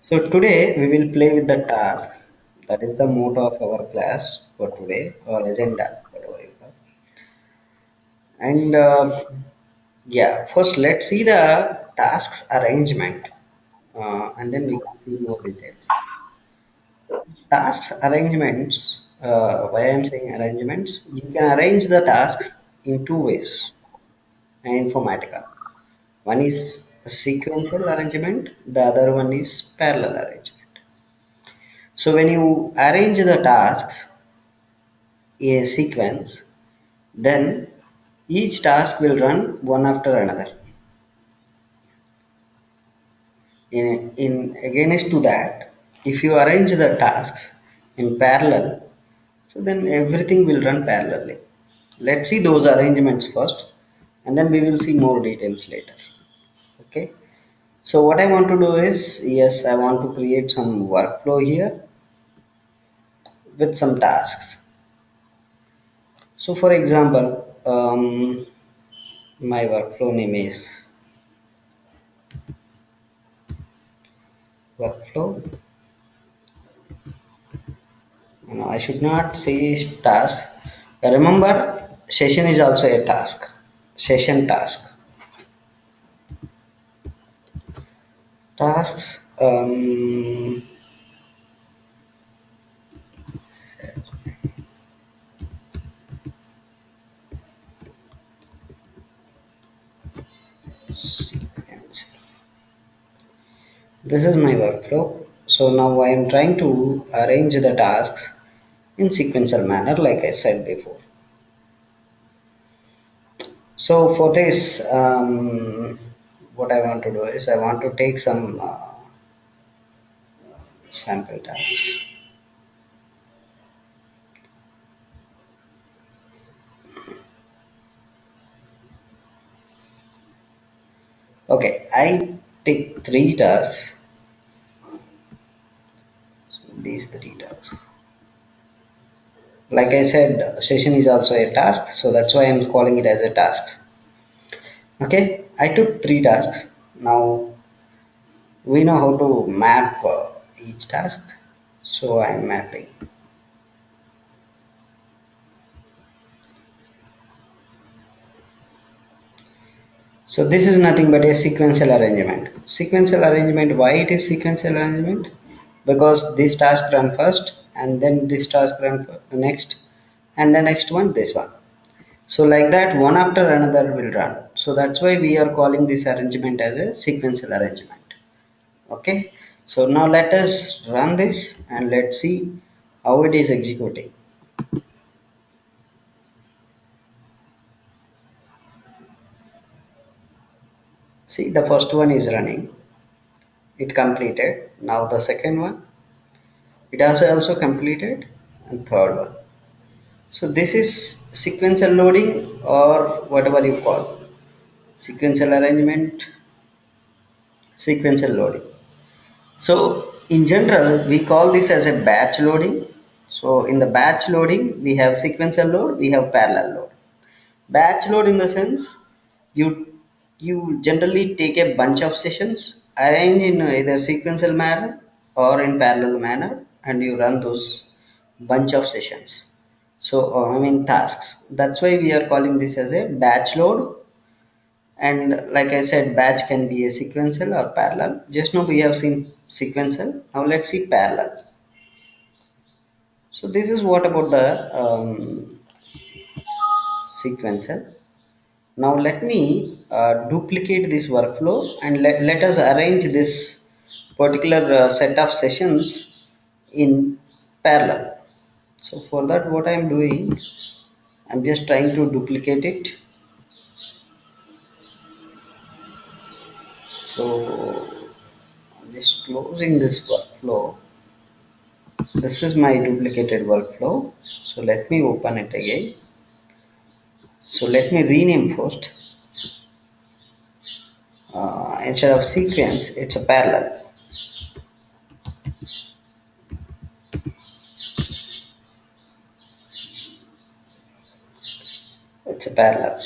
So today we will play with the tasks. That is the motto of our class for today, or agenda, whatever you call. And yeah, first let's see the tasks arrangement, and then we can see more details. Tasks arrangements. Why I'm saying arrangements? You can arrange the tasks in two ways in Informatica. One is a sequential arrangement. The other one is parallel arrangement. So when you arrange the tasks a sequence, then each task will run one after another. In against to that, if you arrange the tasks in parallel, so then everything will run parallelly. Let's see those arrangements first, and then we will see more details later. Okay. So what I want to do is, yes, I want to create some workflow here with some tasks. So for example, my workflow name is workflow. No, I should not say task. Remember, session is also a task. Session task. Tasks. Sequence. This is my workflow. So now I am trying to arrange the tasks in sequential manner, like I said before. So for this, what I want to do is I want to take some sample tasks. Okay, I take three tasks. So these three tasks. Like I said, session is also a task, so that's why I'm calling it as a task. Okay, I took three tasks. Now we know how to map each task, so I'm mapping. So this is nothing but a sequential arrangement. Sequential arrangement, why it is sequential arrangement? Because this task run first, and then this task run next, and the next one this one. So like that, one after another will run. So that's why we are calling this arrangement as a sequential arrangement. Okay. So now let us run this and let's see how it is executing. See, the first one is running. It completed. Now the second one, it has also completed, and third one. So this is sequential loading, or whatever you call sequential arrangement, sequential loading. So in general, we call this as a batch loading. So in the batch loading, we have sequential load, we have parallel load. Batch load in the sense you generally take a bunch of sessions, arrange in either sequential manner or in parallel manner, and you run those bunch of sessions. So I mean tasks. That's why we are calling this as a batch load. And like I said, batch can be a sequential or parallel. Just now we have seen sequential. Now let's see parallel. So this is what about the sequential. Now let me duplicate this workflow and let us arrange this particular set of sessions in parallel. So for that, what I am doing, I'm just trying to duplicate it. So I'm just closing this workflow. This is my duplicated workflow. So let me open it again. So let me rename first. Instead of sequence, it's a parallel. It's a parallel.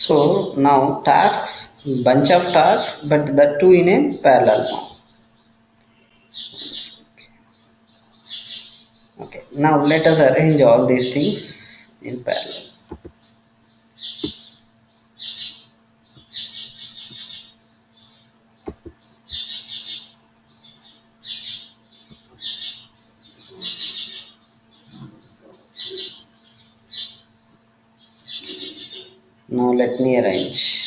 So now tasks, bunch of tasks, but the two in a parallel now. Okay, now let us arrange all these things in parallel. Now let me arrange.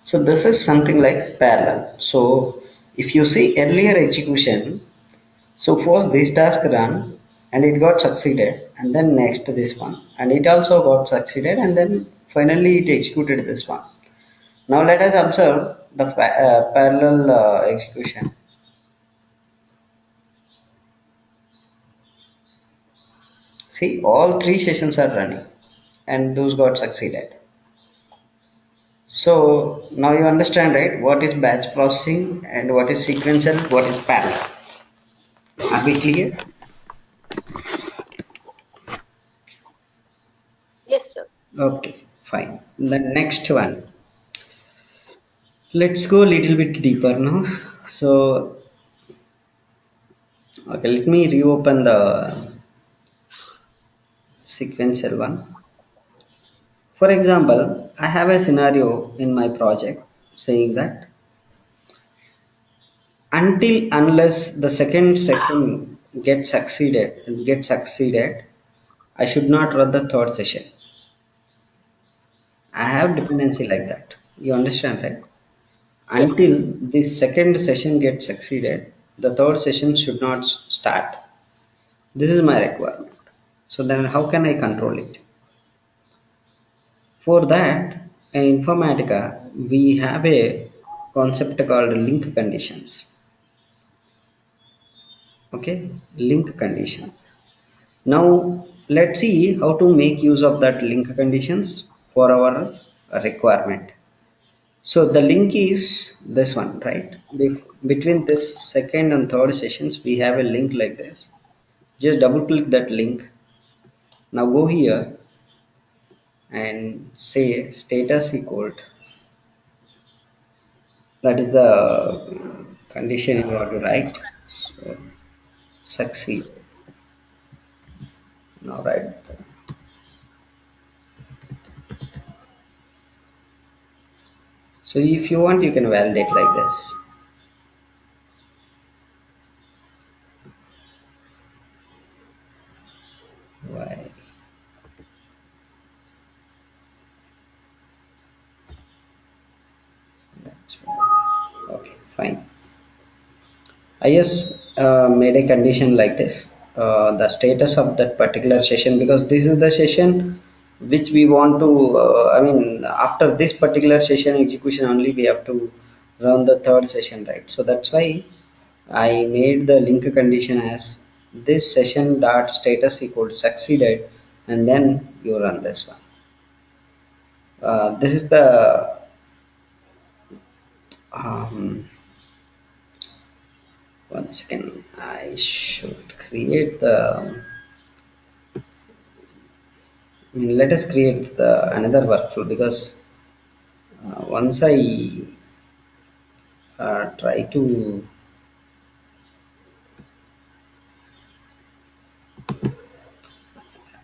So this is something like parallel. So if you see earlier execution, so first this task run and it got succeeded, and then next this one, and it also got succeeded, and then finally it executed this one. Now let us observe the parallel execution. See, all three sessions are running and those got succeeded. So now you understand, right? What is batch processing and what is sequential, what is parallel. Are we clear? Yes, sir. Okay, fine. The next one. Let's go a little bit deeper now. So, okay, let me reopen the sequential one. For example, I have a scenario in my project saying that until unless the second session gets succeeded, I should not run the third session. I have dependency like that. You understand, right? Yes. Until the second session gets succeeded, the third session should not start. This is my requirement. So then how can I control it? For that, in Informatica, we have a concept called link conditions. Okay, link condition. Now let's see how to make use of that link conditions for our requirement. So the link is this one, right? Between this second and third sessions, we have a link like this. Just double click that link. Now go here and say status equal to, that is the condition you want to write. So succeed. Now write. So if you want, you can validate like this. Why? That's why. Okay, fine. I just made a condition like this, the status of that particular session, because this is the session which we want to, I mean, after this particular session execution only we have to run the third session, right? So that's why I made the link condition as this session dot status equal succeeded, and then you run this one. This is the um, once again I should create the, I mean, let us create another workflow, because once I try to,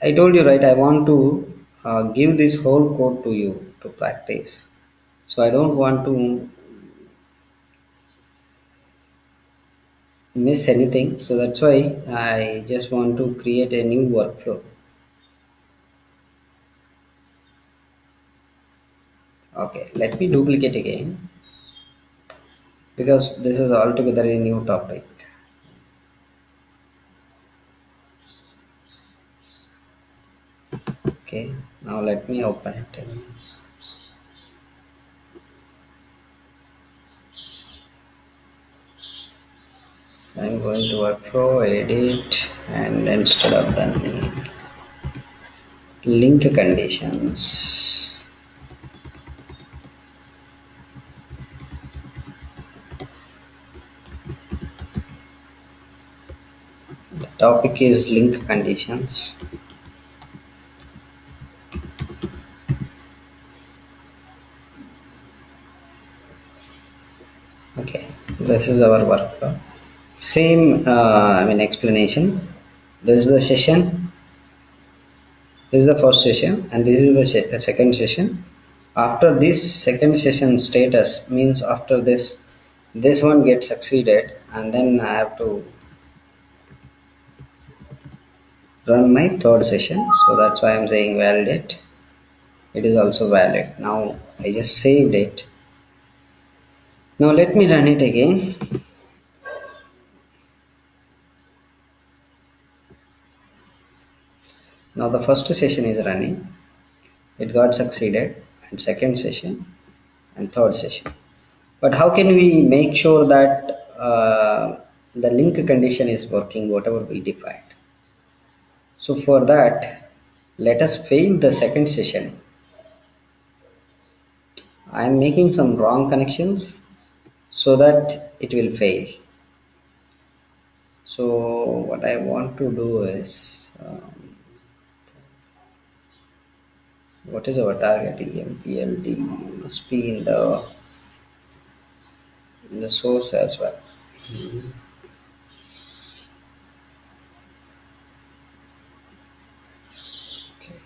I told you, right, I want to give this whole code to you to practice. So I don't want to miss anything. So that's why I just want to create a new workflow. Okay, let me duplicate again, because this is altogether a new topic. Okay, now let me open it. So I'm going to workflow, edit, and instead of the name, link conditions. Topic is link conditions. Okay, this is our workflow. Same, explanation. This is the session. This is the first session, and this is the second session. After this second session status means after this one gets succeeded, and then I have to run my third session. So that's why I'm saying validate. It is also valid. Now I just saved it. Now let me run it again. Now the first session is running. It got succeeded, and second session and third session. But how can we make sure that the link condition is working, whatever we defined? So for that, let us fail the second session. I am making some wrong connections so that it will fail. So what I want to do is, what is our target? EMPLD must be in the source as well. Okay.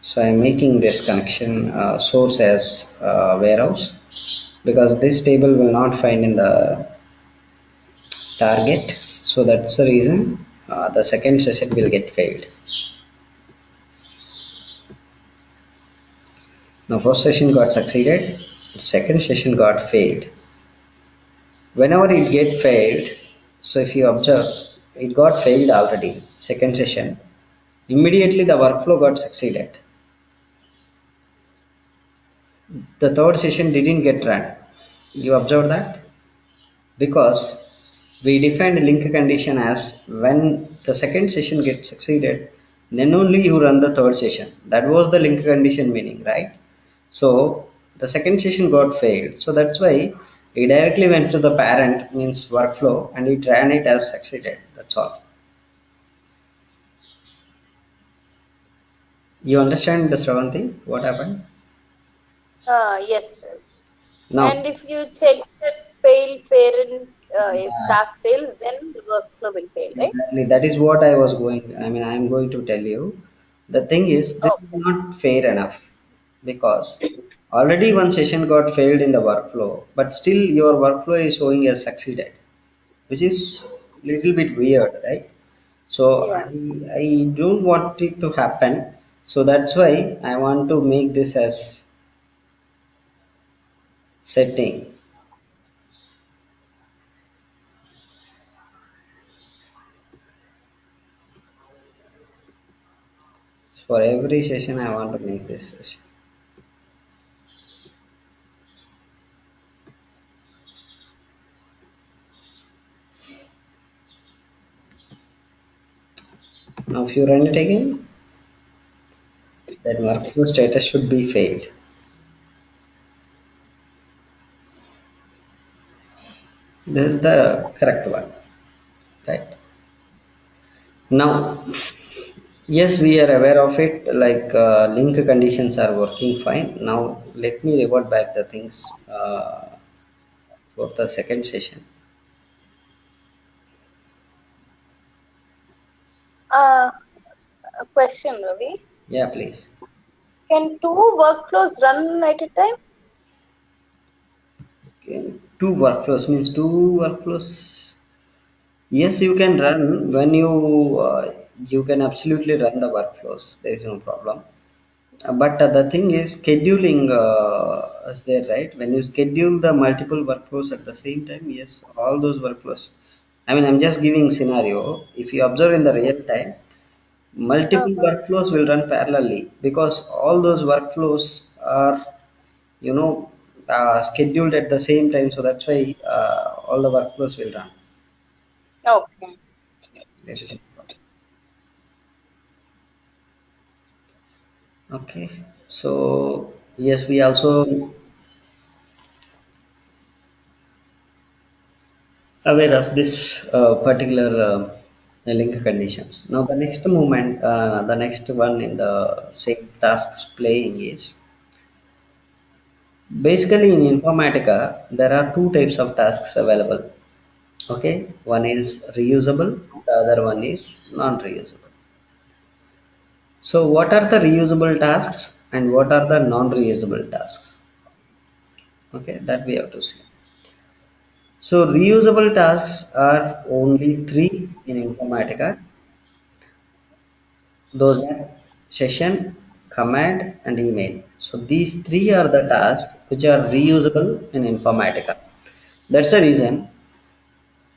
So I'm making this connection source as warehouse, because this table will not find in the target. So that's the reason the second session will get failed. Now first session got succeeded, second session got failed. Whenever it get failed, so if you observe, it got failed already, second session. Immediately the workflow got succeeded. The third session didn't get run. You observe that? Because we defined link condition as when the second session gets succeeded, then only you run the third session. That was the link condition meaning, right? So the second session got failed. So that's why it directly went to the parent, means workflow, and it ran it as succeeded. That's all. You understand the Shravanti? What happened? Yes, sir. Now, And if you check that fail parent, if task fails, then the workflow will fail, right? exactly. That is what I was going. I'm going to tell you. The thing is, this is Okay. not fair enough, because already one session got failed in the workflow, but still your workflow is showing as succeeded, which is little bit weird, right? So Yeah. I don't want it to happen. So that's why I want to make this as setting. For every session, I want to make this session. Now, if you run it again, that workflow status should be failed. This is the correct one, right? Now, yes, we are aware of it. Like link conditions are working fine. Now, let me revert back the things for the second session. Uh, a question, Ravi. Yeah, please. Can two workflows run at a time? Okay. Two workflows means two workflows. Yes, you can run when you can absolutely run the workflows. There is no problem. But the thing is, scheduling is there, right? When you schedule the multiple workflows at the same time, yes, all those workflows. I'm just giving scenario. If you observe in the real time, multiple Uh-huh. workflows will run parallelly, because all those workflows are, you know, scheduled at the same time. So that's why all the workflows will run. Okay. There is no problem. Okay. So yes, we also aware of this particular link conditions. Now the next movement, the next one in the same tasks playing is basically in Informatica there are two types of tasks available. Okay, one is reusable, the other one is non-reusable. So what are the reusable tasks and what are the non-reusable tasks? Okay, that we have to see. So reusable tasks are only three in Informatica. Those are session, command, and email. So these three are the tasks which are reusable in Informatica. That's the reason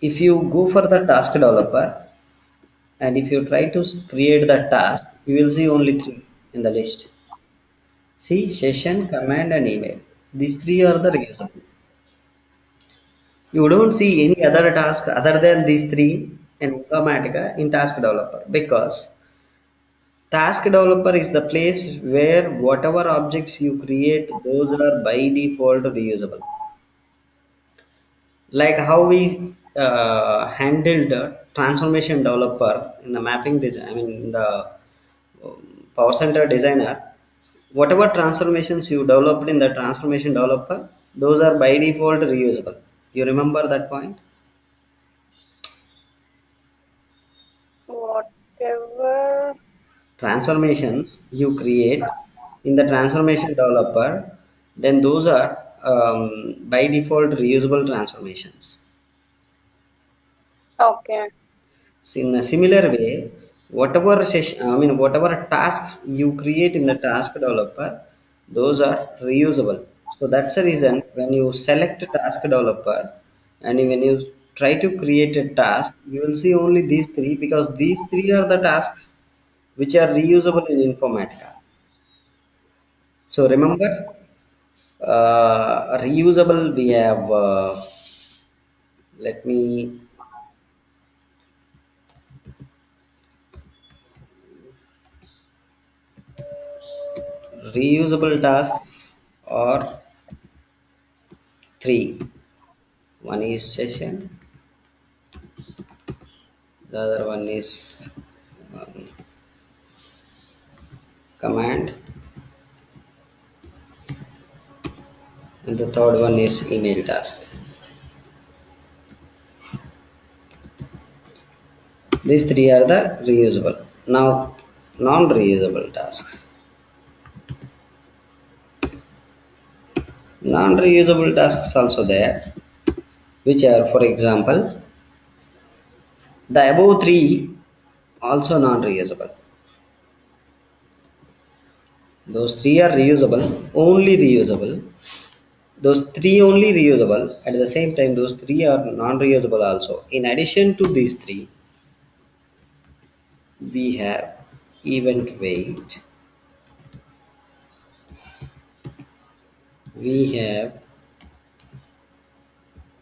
if you go for the task developer and if you try to create the task, you will see only three in the list. See session, command, and email. These three are the reusable. You don't see any other task other than these three in Informatica in task developer because task developer is the place where whatever objects you create, those are by default reusable. Like how we handled transformation developer in the mapping design, I mean in the Power Center designer, whatever transformations you developed in the transformation developer, those are by default reusable. You remember that point? Whatever. Transformations you create in the transformation developer, then those are by default reusable transformations. Okay. So in a similar way, whatever session, I mean whatever tasks you create in the task developer, those are reusable. So that's the reason when you select task developer and when you try to create a task, you will see only these three because these three are the tasks which are reusable in Informatica. So remember, reusable we have. Let me reusable tasks are three. One is session, the other one is um, command, and the third one is email task. These three are the reusable. Now, non-reusable tasks. Non-reusable tasks also there, which are, for example, the above three also non-reusable. Those three are reusable, only reusable. Those three only reusable. At the same time, those three are non-reusable also. In addition to these three, we have event wait, we have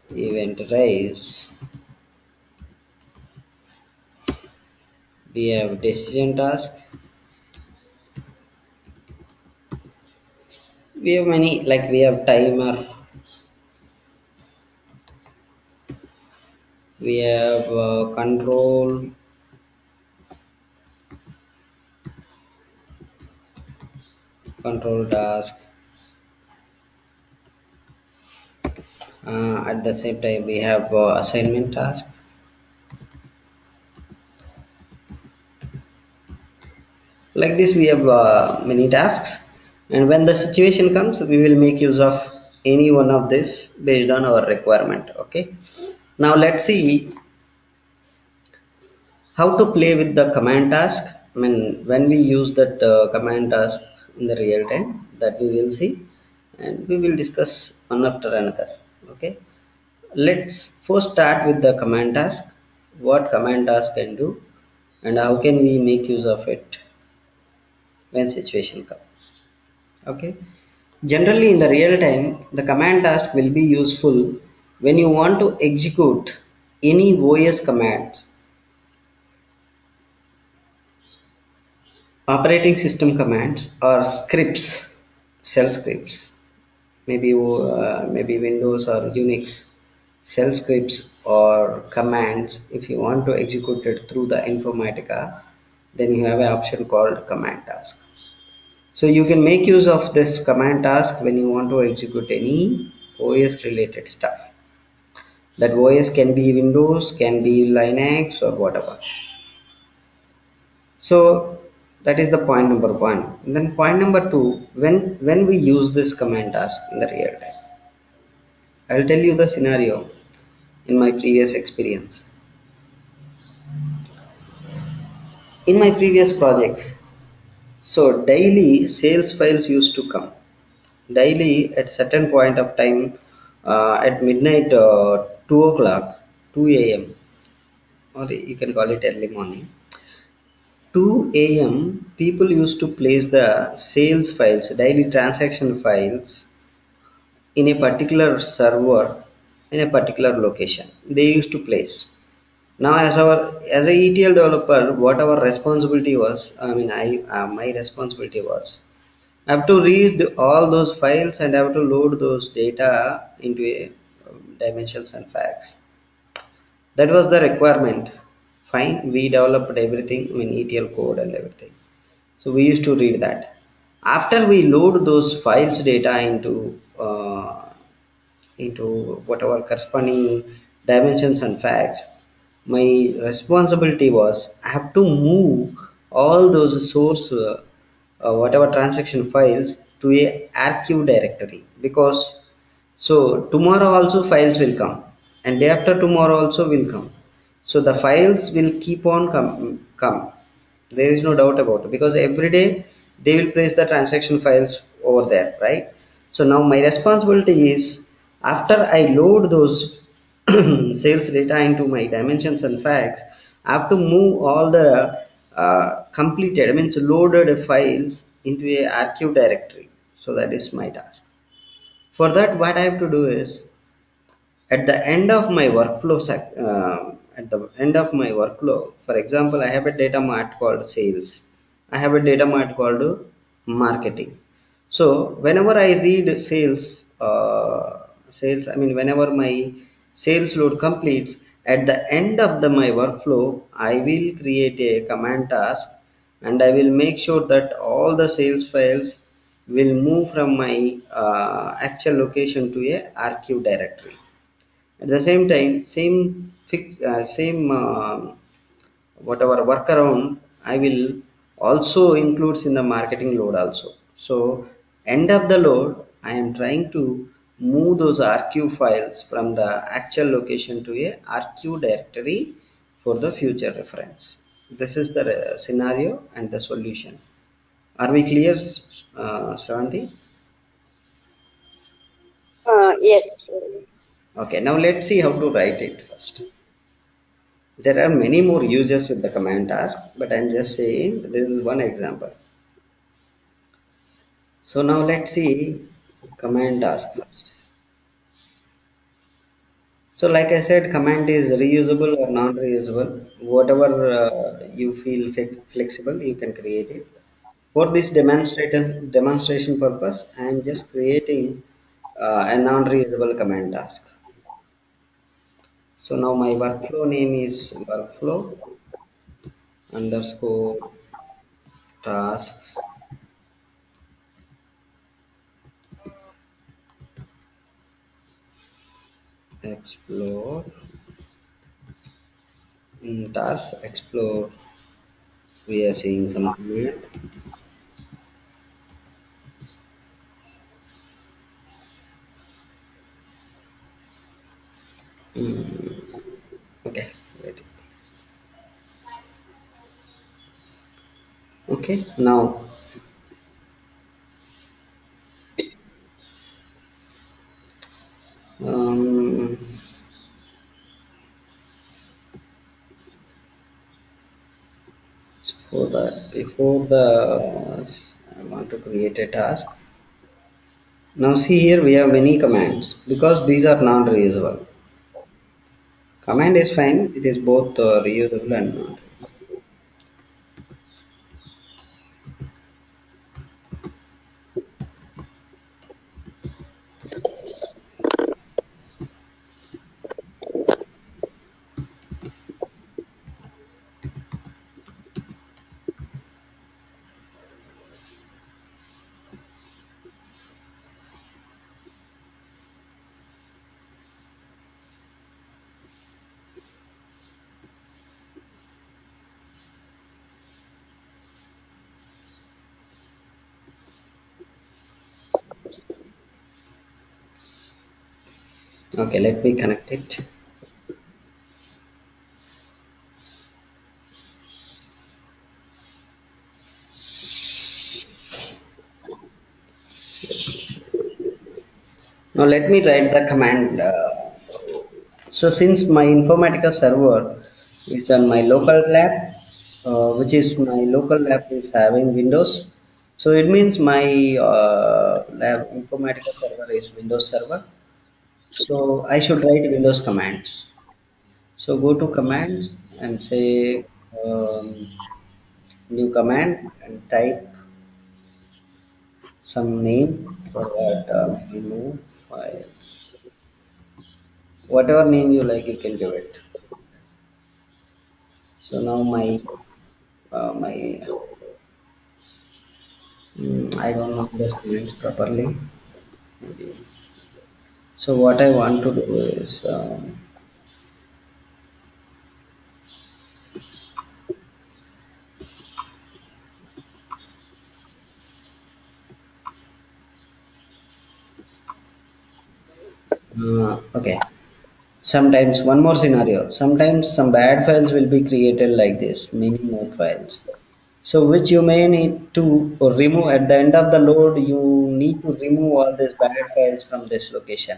event raise, we have decision task, we have many like we have timer, we have control task. At the same time, we have assignment task. Like this we have many tasks, and when the situation comes we will make use of any one of this based on our requirement. Okay, now let's see how to play with the command task. I mean when we use that command task in the real time, that we will see, and we will discuss one after another. Okay, let's first start with the command task, what command task can do and how can we make use of it when situation comes. Okay, generally in the real time the command task will be useful when you want to execute any OS commands, operating system commands or scripts, shell scripts, maybe maybe Windows or Unix shell scripts or commands, if you want to execute it through the Informatica, then you have an option called command task. So you can make use of this command task when you want to execute any OS related stuff. That OS can be Windows, can be Linux or whatever. So that is the point number one. And then point number two, when we use this command task in the real time, I'll tell you the scenario in my previous experience. In my previous projects, so daily sales files used to come. Daily at certain point of time, at midnight, 2 o'clock, 2 a.m., or you can call it early morning. 2 a.m. people used to place the sales files, daily transaction files in a particular server in a particular location. They used to place. Now, as a ETL developer, what our responsibility was, I mean, my responsibility was, I have to read all those files and I have to load those data into a dimensions and facts. That was the requirement. Fine, we developed everything, I mean ETL code and everything. So we used to read that. After we load those files data into whatever corresponding dimensions and facts, my responsibility was I have to move all those source whatever transaction files to a archive directory, because so tomorrow also files will come and day after tomorrow also will come. So the files will keep on come. There is no doubt about it, because every day they will place the transaction files over there, right? So now my responsibility is, after I load those sales data into my dimensions and facts, I have to move all the completed, I mean loaded files into a archive directory. So that is my task. For that, what I have to do is, at the end of my at the end of my workflow, for example, I have a data mart called sales, I have a data mart called marketing. So whenever I read sales, I mean whenever my sales load completes, at the end of my workflow, I will create a command task and I will make sure that all the sales files will move from my actual location to a archive directory. At the same time, same whatever workaround I will also includes in the marketing load also. So end of the load, I am trying to move those archive files from the actual location to a archive directory for the future reference. This is the scenario and the solution. Are we clear, Shravanti? Yes. Okay, now let's see how to write it first. There are many more uses with the command task, but I'm just saying this is one example. So now let's see command task first. So like I said, command is reusable or non-reusable. Whatever you feel flexible, you can create it. For this demonstration purpose, I am just creating a non-reusable command task. So now my workflow name is workflow underscore tasks explore. In task explore, we are seeing some command. Hmm, okay, wait. Okay, now um, for that, before the I want to create a task. Now see here we have many commands because these are non-reusable. Command is fine; it is both reusable and non-reusable. Okay, let me connect it. Now let me write the command. So since my Informatica server is on my local lab, which is my local lab is having Windows, so it means my lab Informatica server is Windows server. So I should write Windows commands. So go to commands and say new command and type some name for that remove files. Whatever name you like, you can give it. So now my I don't know the students properly. Maybe. So what I want to do is okay. Sometimes one more scenario. Sometimes some bad files will be created like this, many more files. So which you may need to remove at the end of the load. You need to remove all these bad files from this location.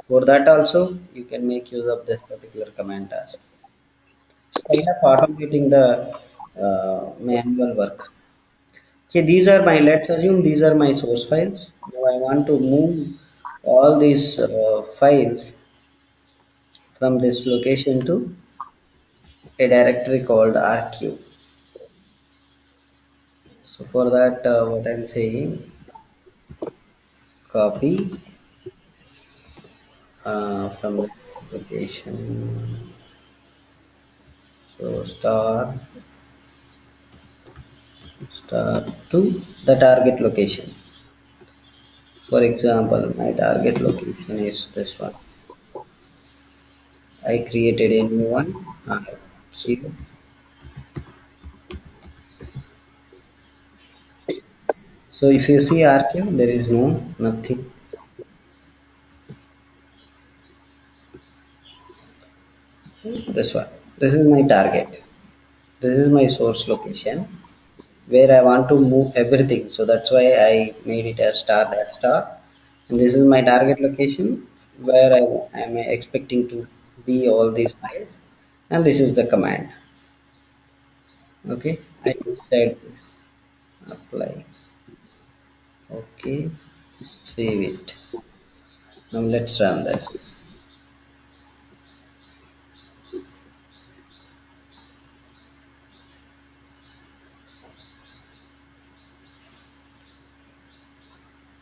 For that also, you can make use of this particular command task. It's kind of automating the manual work. Okay, these are my, let's assume these are my source files. Now I want to move all these files from this location to a directory called rq. So for that, what I'm saying, copy from the location. So star to the target location. For example, my target location is this one. I created a new one. Q. So if you see RQ, there is no nothing. This one. This is my target. This is my source location where I want to move everything. So that's why I made it as star that star. And this is my target location where I am expecting to be all these files. And this is the command. Okay. I said apply. Okay. Save it. Now let's run this.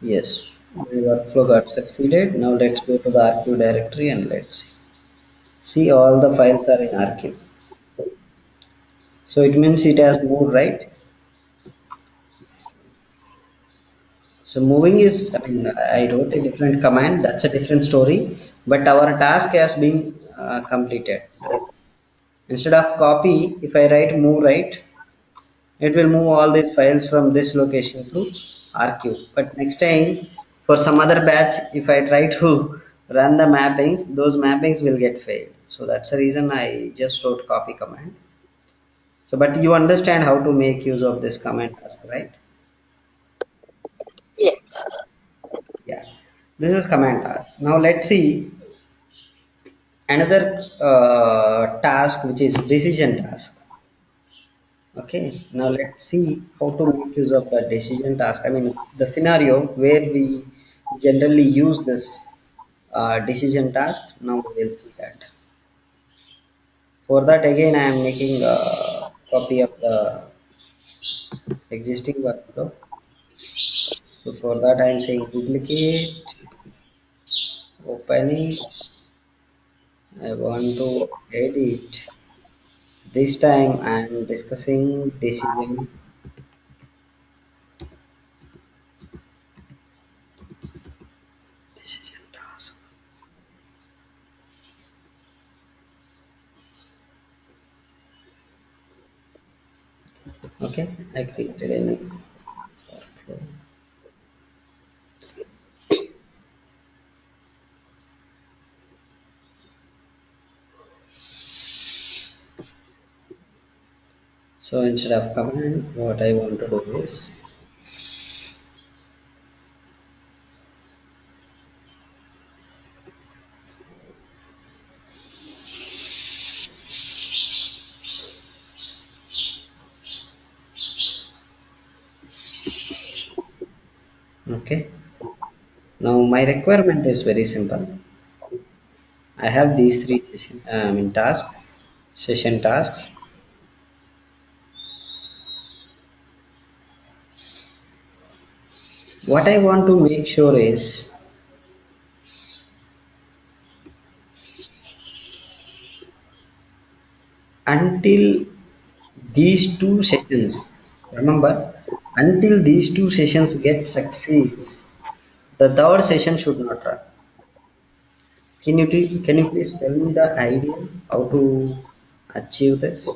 Yes, my workflow got succeeded. Now let's go to the archive directory and let's see. See, all the files are in archive. So it means it has moved, right? So moving is, I mean, I wrote a different command. That's a different story. But our task has been completed. Right? Instead of copy, if I write move right, it will move all these files from this location to RQ. But next time, for some other batch, if I try to run the mappings, those mappings will get failed. So that's the reason I just wrote copy command. So, but you understand how to make use of this command task, right? Yes. Yeah. This is command task. Now let's see another task, which is decision task. Okay, now let's see how to make use of the decision task. I mean, the scenario where we generally use this decision task. Now we will see that. For that, again, I am making a copy of the existing workflow. So for that, I am saying duplicate, opening. I want to edit. This time, I am discussing decision task. Okay, I created a new workflow. So instead of command, what I want to do is, okay. Now my requirement is very simple. I have these three tasks, session tasks. What I want to make sure is until these two sessions, remember, until these two sessions get succeeds, the third session should not run. Can you please tell me the idea how to achieve this?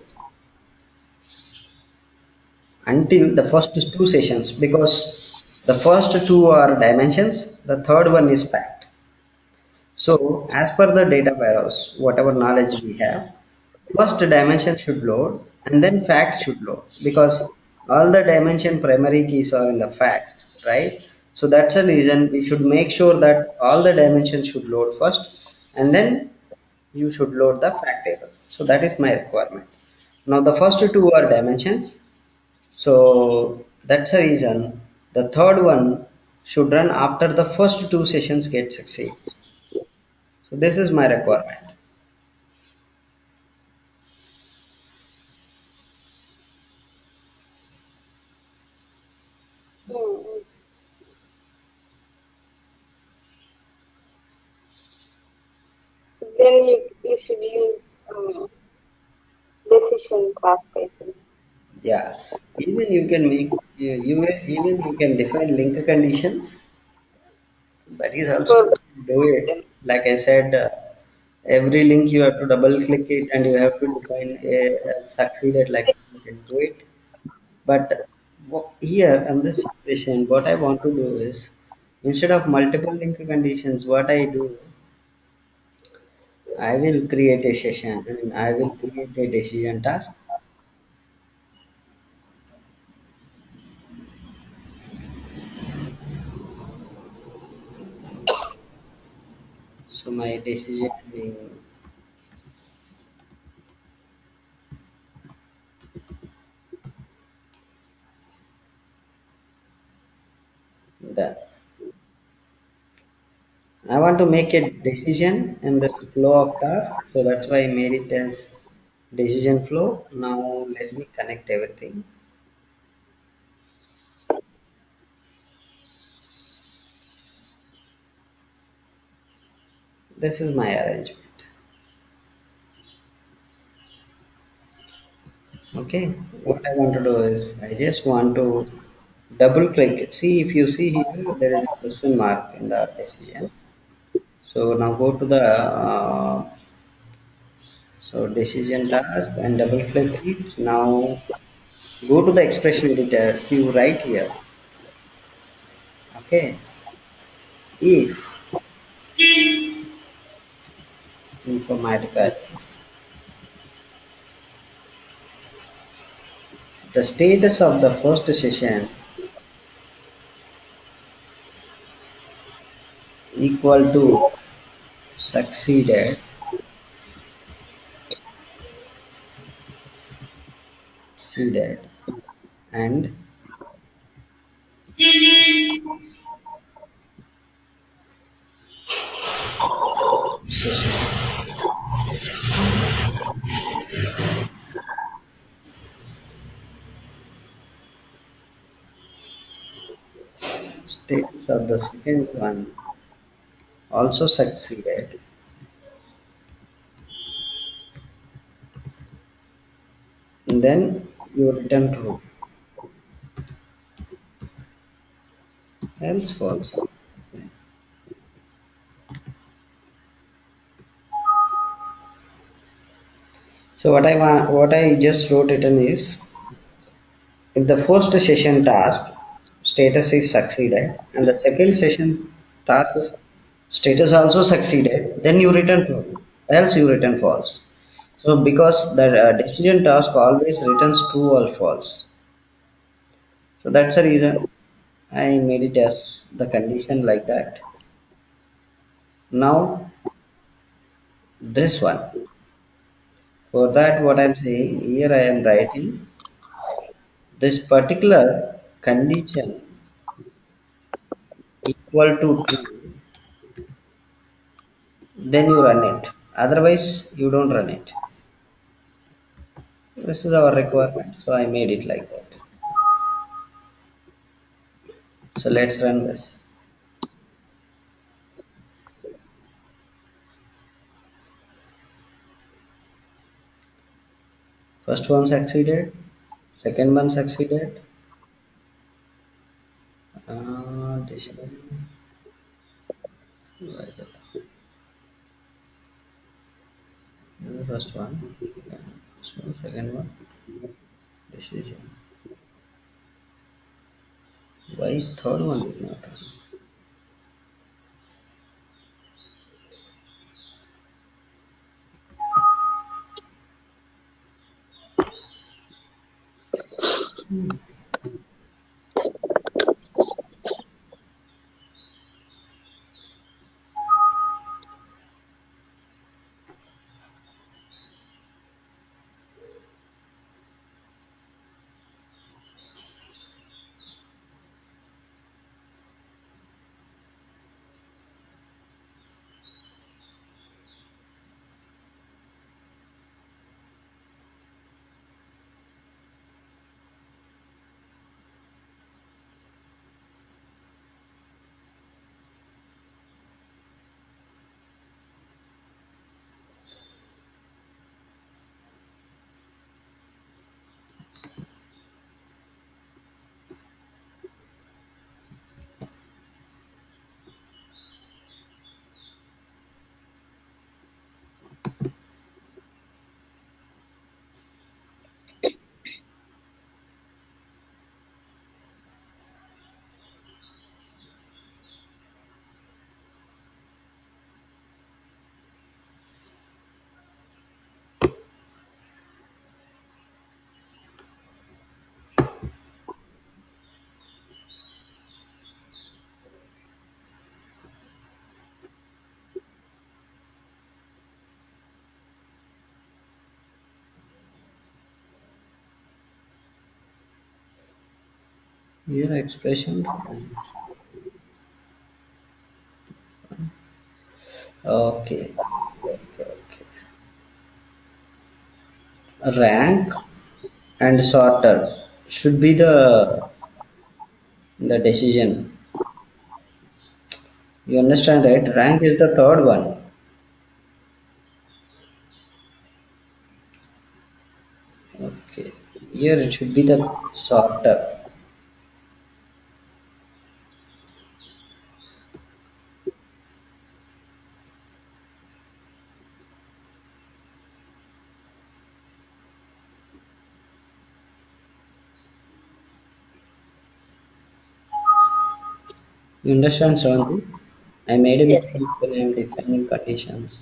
Until the first two sessions, because the first two are dimensions, the third one is fact. So as per the data warehouse, whatever knowledge we have, first dimension should load and then fact should load, because all the dimension primary keys are in the fact, right? So that's the reason we should make sure that all the dimensions should load first and then you should load the fact table. So that is my requirement. Now the first two are dimensions, so that's the reason the third one should run after the first two sessions get succeed. So this is my requirement. Mm-hmm. Then you should use decision task, I think. Yeah, even you can make even you can define link conditions. That is also For do it. then. Like I said, every link you have to double click it and you have to define a succeeded, like you can do it. But here in this situation, what I want to do is, instead of multiple link conditions, what I do, I will create a session. I mean, I will create a decision task. So my decision being that I want to make a decision in this flow of tasks. So that's why I made it as decision flow. Now let me connect everything. This is my arrangement. Okay. What I want to do is I just want to double click. See, if you see here, there is a question mark in the decision. So now go to the decision task and double click it. Now go to the expression editor. You write here. Okay. If Informatica, the status of the first session equal to succeeded, succeeded, and session. Status of the second one also succeeded. And then you return true, else false. So what I just wrote it in is, if the first session task status is succeeded and the second session task is status also succeeded, then you return true, else you return false. So because the decision task always returns true or false. So that's the reason I made it as the condition like that. Now this one. For that what I'm saying here I am writing this particular condition equal to true, then you run it. Otherwise you don't run it. This is our requirement. So I made it like that. So let's run this. First one succeeded, second one succeeded. Decision. Right. This is the first one. Yeah. So second one, decision. Why third one did not run? Here expression. Okay. Okay. Okay. Rank and sorter should be the decision. You understand, right? Rank is the third one. Okay. Here it should be the sorter. You understand, Shanti? I made a Yes, mistake when I am defining conditions.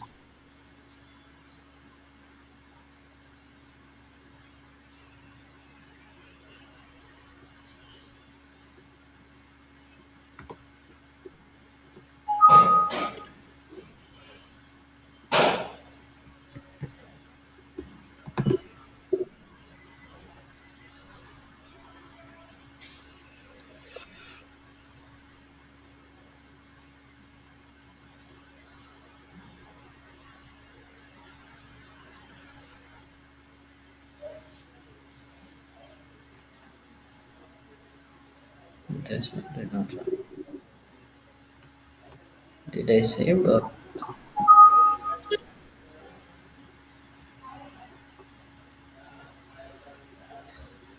This one did not run. Did I save or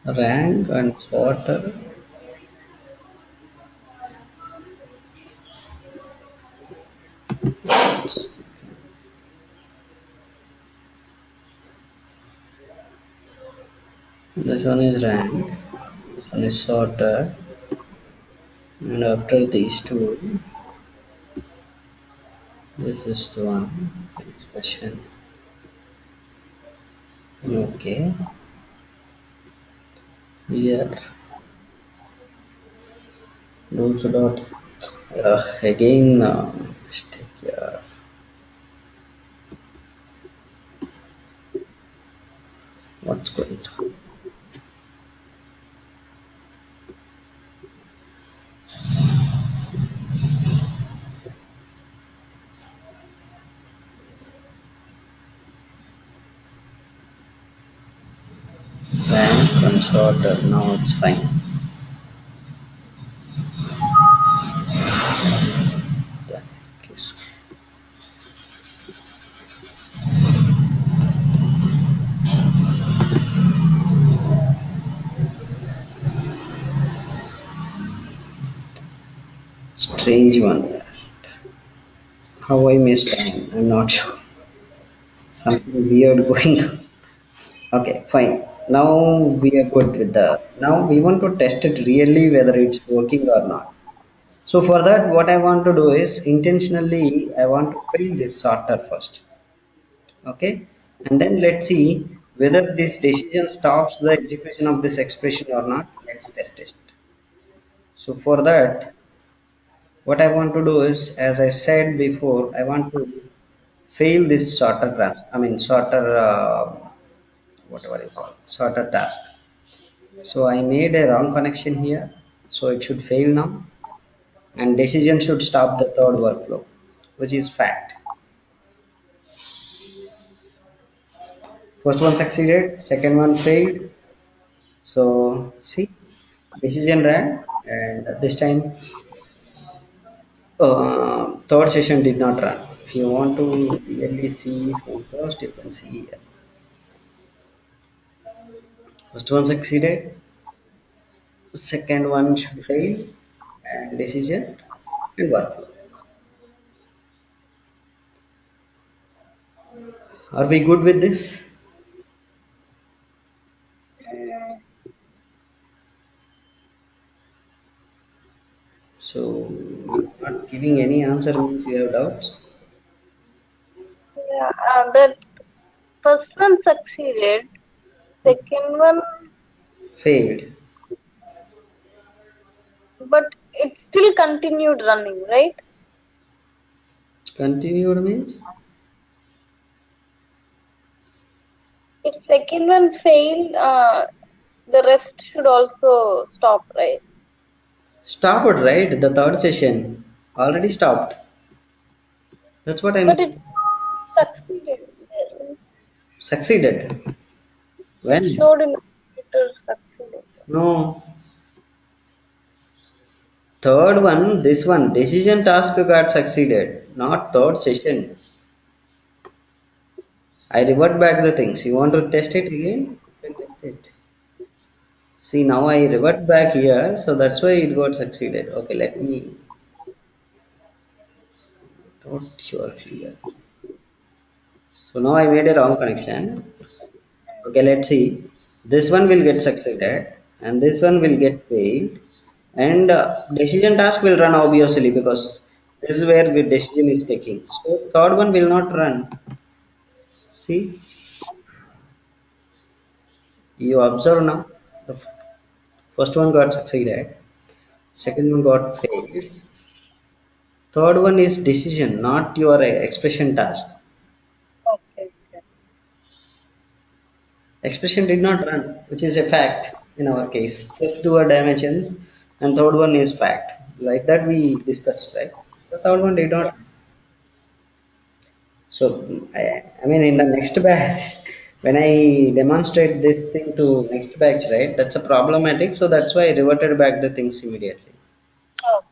rank and sorter? This one is rank, this one is sorter, and after these two, this is the one expression. Okay. Here, do so dot. Again, mistake here. What's going on? Bank consort. Now it's fine. The heck is strange one here. How I missed time? I'm not sure. Something weird going on. Okay, fine. Now we are good with the. Now we want to test it really whether it's working or not. So for that, what I want to do is intentionally I want to fill this sorter first. Okay, and then let's see whether this decision stops the execution of this expression or not. Let's test it. So for that, what I want to do is, as I said before, I want to fail this sorter I mean sorter, whatever you call sorter task. So I made a wrong connection here. So it should fail now, and decision should stop the third workflow, which is fact. First one succeeded, second one failed. So see, decision ran, and this time third session did not run. If you want to really see from first, you can see here. First one succeeded, second one should fail, and decision and workflow. Are we good with this? Mm, So you're not giving any answer means you have doubts. yeah, that first one succeeded. Second one, Failed. but it still continued running, right? Continued means If second one failed, the rest should also stop, right? stopped, right? The third session already stopped. That's what I'm But it succeeded. succeeded. It When? showed in the computer succeeded. No. Third one, this one, decision task got succeeded, not third session. I revert back the things. You want to test it again? You can test it. See, now I revert back here, so that's why it got succeeded. Okay, let me. Thought you are clear. So now I made a wrong connection. Okay, let's see. This one will get succeeded, and this one will get failed, and decision task will run obviously because this is where the decision is taking. So third one will not run. See, you observe now. The first one got succeeded, second one got failed. Third one is decision, not your expression task. Okay, okay. Expression did not run, which is a fact in our case. First two are dimensions, and third one is fact. Like that we discussed, right? The third one did Yeah. not. So I mean, in the next batch, when I demonstrate this thing to next batch, right? That's a problematic. So that's why I reverted back the things immediately. Oh,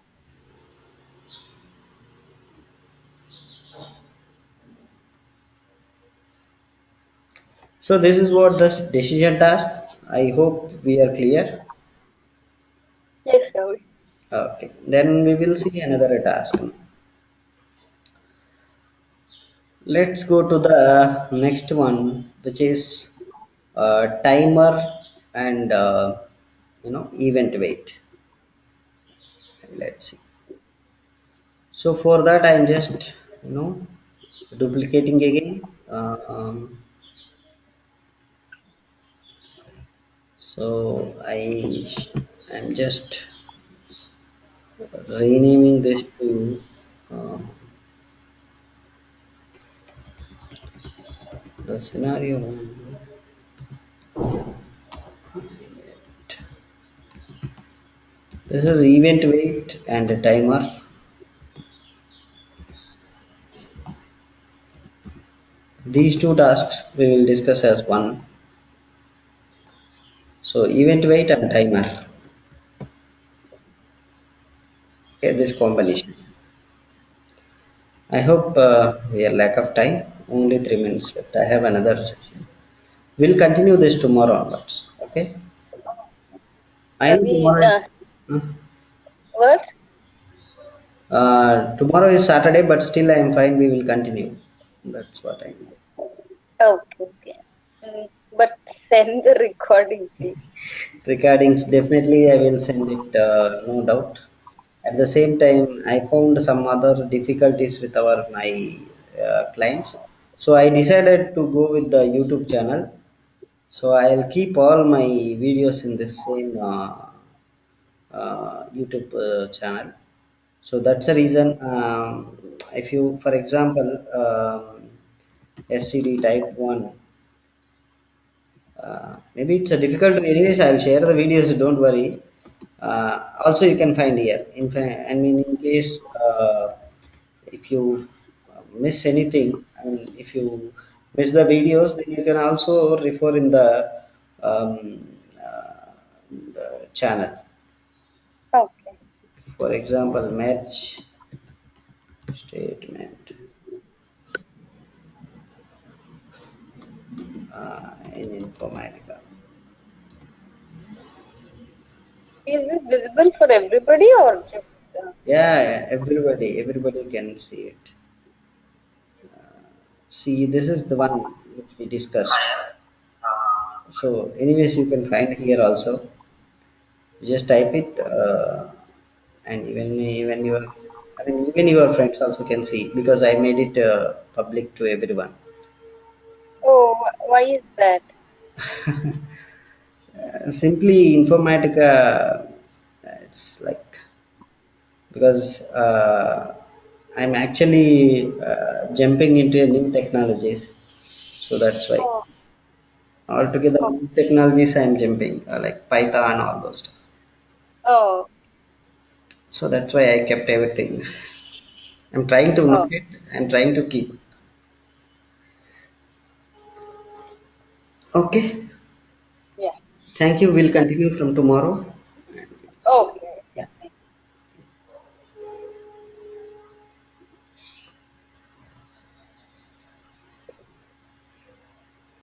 So this is what this decision task. I hope we are clear. yes, Ravi. Okay, then we will see another task. Let's go to the next one, which is timer and event wait. Let's see. So for that, I'm just duplicating again. So I'm just renaming this to uh, the scenario. This is event weight and a timer. These two tasks we will discuss as one. So event weight and timer. Okay, this combination. I hope we are lack of time. Only 3 minutes left. I have another session. We'll continue this tomorrow onwards. Okay. I know We tomorrow. what? Tomorrow is Saturday, but still I am fine. We will continue. That's what I mean. Okay, okay. But send the recording, please. Recordings definitely I will send it, no doubt. At the same time, I found some other difficulties with our my clients, so I decided to go with the YouTube channel. So I'll keep all my videos in this same YouTube channel. So that's the reason. If you, for example, SCD type one. Maybe it's a difficult. Anyways, I'll share the videos. Don't worry. Also, you can find here. I mean, in case if you miss anything, and if you miss the videos, then you can also refer in um, the channel. Okay. For example, match statement in Informatica. Is this visible for everybody or just? Yeah, everybody can see it. See, this is the one which we discussed. So, anyways, you can find here also. You just type it, and even your, I mean, even your friends also can see because I made it public to everyone. Oh, why is that? Simply Informatica, it's like because I'm actually jumping into new technologies, so that's why. Oh, Altogether, oh, new technologies I'm jumping, like Python and all those stuff. oh, So that's why I kept everything. I'm trying to oh, not it. I'm trying to keep. Okay. yeah. Thank you. We'll continue from tomorrow. Okay.